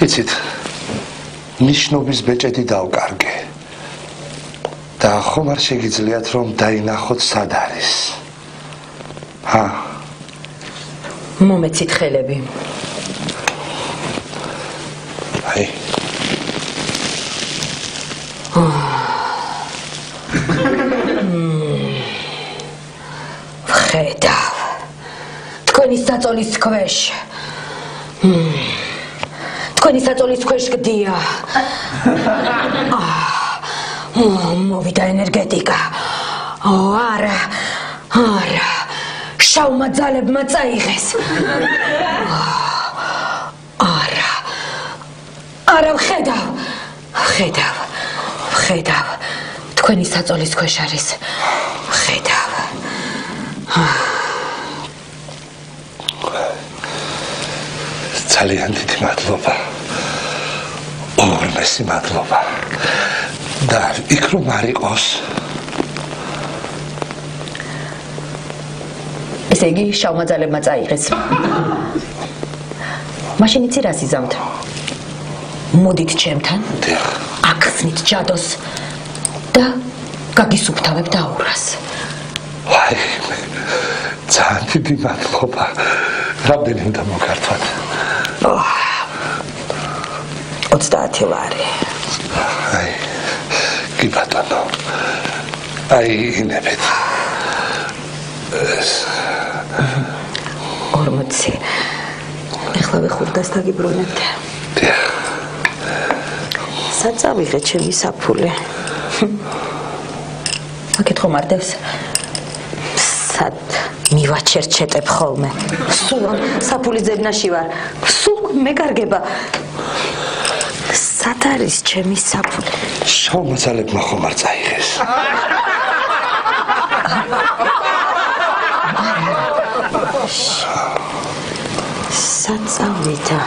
იცით, ნიშნობის ბეჭედი დავკარგე. და ხომ არ შეგიძლიათ რომ დაინახოთ სად არის. მომეცით ხელები. აი. ხედავ. თქვენი საწოლის ქვეშ. თქვენი საწოლის ქვეშ გდია. მოვიდა ენერგეტიკა. არა. შავმა ძალებმა წაიღეს. არა, ვხედავ. თქვენი საწოლის ქვეშ არის. ვხედავ. ძალიან დიდი მადლობა. ორმესი მადლობა. და იქ რომ არ იყოს. ესე იგი შავმა ძალებმა წაიღეს. მაშინ იცი რას იზამთ? მოდით ჩემთან. აქხსნით ჯადოს და გაგისუფთავებთ აურას. ვაი, ძალიან დიდი მადლობა. რამდენი უნდა მოგართვათ? 30 ლარი. აი, კი ბატონო. აი, ინებით. 40. ეხლა ხურდას დაგიბრუნებთ. სად წავიღე ჩემი საფულე? აქეთ ხომ არდევს? სად მივაჩერჩეტებ ხოლმე? სულ საფულის ძებნაში ვარ. სულ მეგარგება. სად არის ჩემი საფულე? შავმა ძალებმა ხომ არ წაიღეს? სად წავიდა?